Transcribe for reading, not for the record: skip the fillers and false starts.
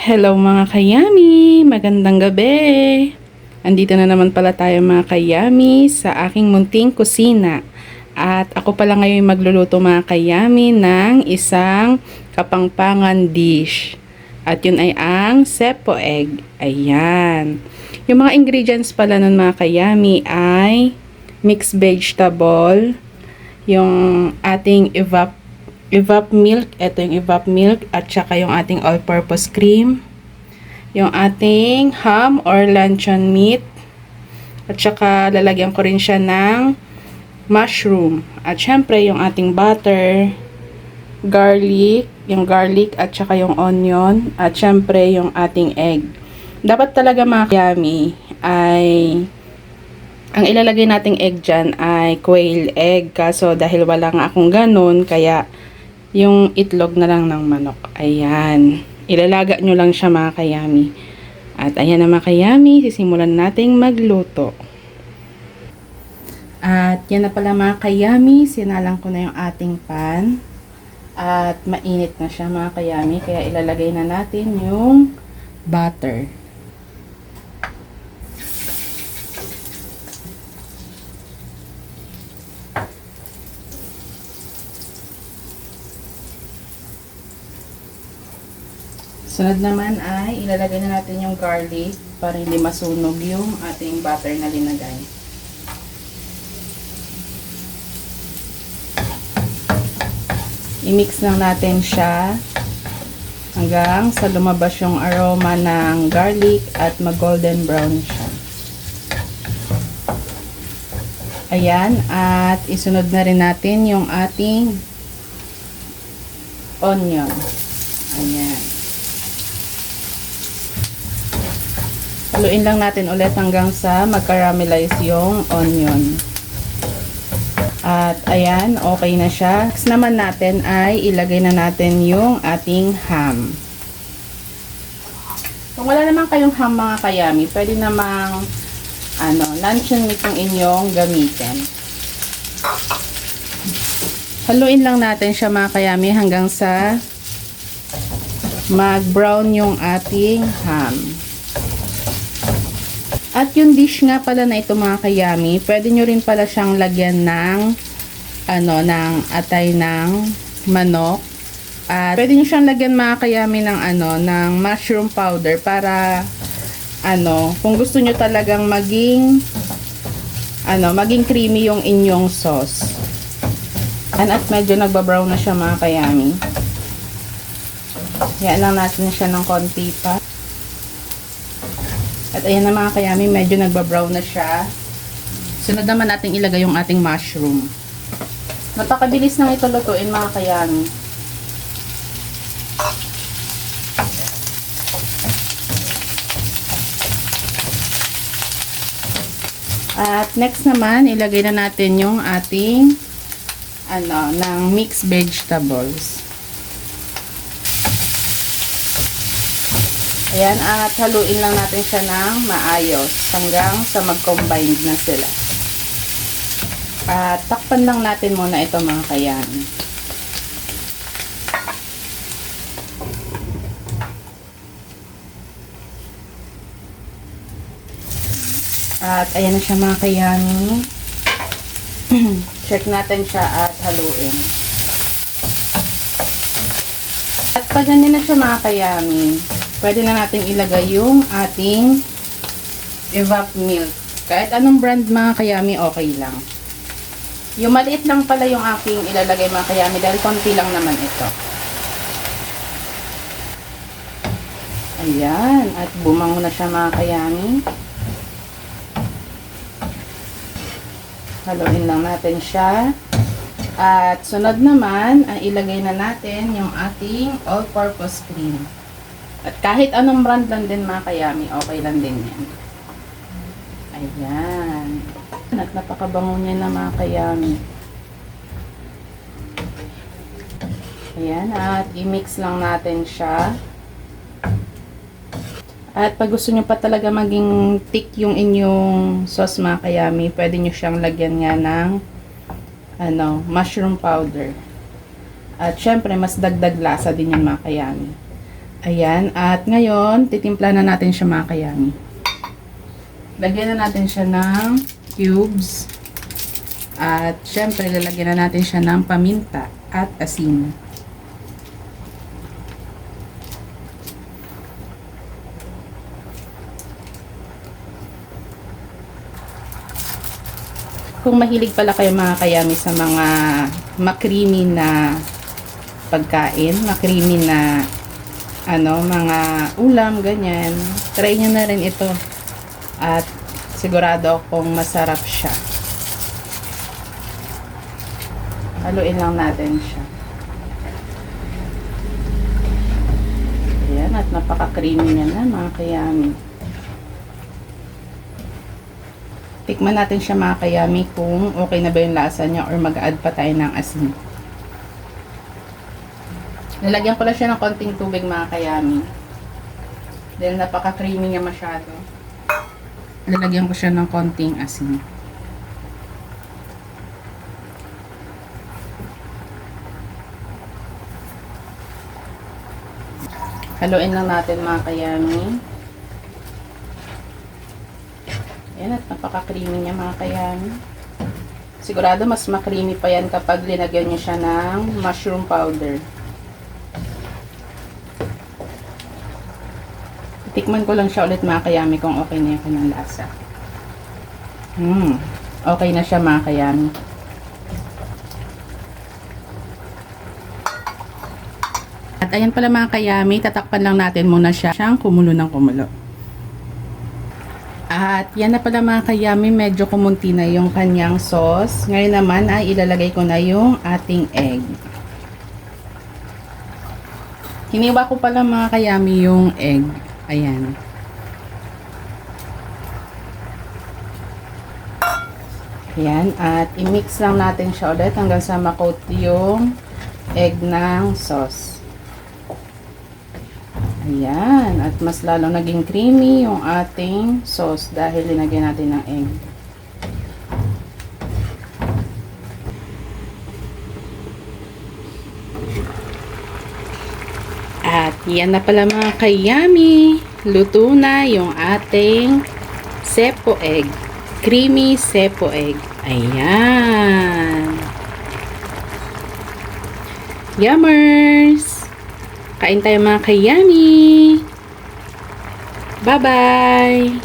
Hello mga kayami! Magandang gabi! Andito na naman pala tayo mga kayami sa aking munting kusina. At ako pala ngayon magluluto mga kayami ng isang kapangpangan dish. At yun ay ang sepo egg. Ayan. Yung mga ingredients pala nun mga kayami ay mixed vegetable, yung ating evap milk, ito yung evap milk at saka yung ating all-purpose cream, yung ating ham or luncheon meat, at saka lalagyan ko rin siya ng mushroom, at syempre yung ating butter, yung garlic at saka yung onion, at syempre yung ating egg. Dapat talaga mga yummy ay ang ilalagay nating egg dyan ay quail egg, kaso dahil wala nga akong ganun, kaya yung itlog na lang ng manok. Ayan. Ilalaga nyo lang siya mga kayami. At ayan na mga kayami, sisimulan nating magluto. At yan na pala mga kayami, sinalang ko na yung ating pan. At mainit na siya mga kayami, kaya ilalagay na natin yung butter. Sunod naman ay ilalagay na natin yung garlic para hindi masunog yung ating butter na linagay. I-mix lang natin siya hanggang sa lumabas yung aroma ng garlic at mag-golden brown siya. Ayan, at isunod na rin natin yung ating onion. Ayan. Haluin lang natin ulit hanggang sa mag-caramelize yung onion. At ayan, okay na siya. Next naman natin ay ilagay na natin yung ating ham. Kung wala naman kayong ham mga kayami, pwede namang luncheon meat yung inyong gamitin. Haluin lang natin siya mga kayami hanggang sa mag-brown yung ating ham. At yung dish nga pala na ito mga kayami, pwede nyo rin pala siyang lagyan ng ng atay ng manok. At pwede nyo siyang lagyan mga kayami ng ng mushroom powder para kung gusto nyo talagang maging creamy yung inyong sauce. At medyo nagbabrown na siya mga kayami. Yan lang natin siya ng konti pa. At ayan na mga kayami, medyo nagbabrown na siya. Sunod naman natin ilagay yung ating mushroom. Napakabilis nang ito lutuin mga kayami. At next naman, ilagay na natin yung ating ng mixed vegetables. Ayan, at haluin lang natin siya ng maayos hanggang sa mag-combine na sila. At takpan lang natin muna ito mga kayami. At ayan na siya mga kayami. Check natin siya at haluin. At pag ganyan na siya mga kayami, pwede na natin ilagay yung ating evap milk. Kahit anong brand mga kayami, okay lang. Yung maliit lang pala yung aking ilalagay mga kayami dahil konti lang naman ito. Ayan. At bumango na siya mga kayami. Haluin lang natin siya. At sunod naman, ay ilagay na natin yung ating all-purpose cream. At kahit anong brand lang din mga kayami, okay lang din yan. Ayan. At napakabango niya na mga kayami. Ayan. At i-mix lang natin siya. At pag gusto nyo pa talaga maging thick yung inyong sauce mga kayami, pwede nyo siyang lagyan nga ng mushroom powder. At syempre, mas dagdag lasa din yan mga kayami. Ayan, at ngayon, titimpla na natin siya mga kayami. Lagyan na natin siya ng cubes. At syempre, lalagyan na natin siya ng paminta at asin. Kung mahilig pala kayo mga kayami sa mga makrimi na pagkain, makrimi na mga ulam, ganyan, try nyo na rin ito. At sigurado akong masarap siya. Haluin lang natin siya. Ayan, at napaka-creamy niya na mga kayami. Tikman natin siya mga kayami kung okay na ba yung lasa niya or mag-add pa tayo ng asin. Nilagyan ko lang siya ng konting tubig mga kayami. Dahil napaka-creamy niya masyado. Lalagyan ko siya ng konting asin. Haluin lang natin mga kayami. Ayan, at napaka-creamy niya mga kayami. Sigurado mas ma-creamy pa yan kapag linagyan niyo siya ng mushroom powder. Tikman ko lang siya ulit mga kayami kung okay na yung kanyang lasa. Okay na siya mga kayami. At ayan pala mga kayami, tatakpan lang natin muna siya siyang kumulo ng kumulo. At yan na pala mga kayami, medyo kumunti na yung kanyang sauce. Ngayon naman ay ilalagay ko na yung ating egg. Hiniwa ko pala mga kayami yung egg. Ayan. Ayan, at i-mix lang natin siya ulit hanggang sa ma-coat yung egg ng sauce. Ayan, at mas lalo naging creamy yung ating sauce dahil linagyan natin ng egg. At yan na pala mga kayami, luto na yung ating sepo egg, creamy sepo egg. Ayan. Yummers! Kain tayo mga kayami. Bye-bye!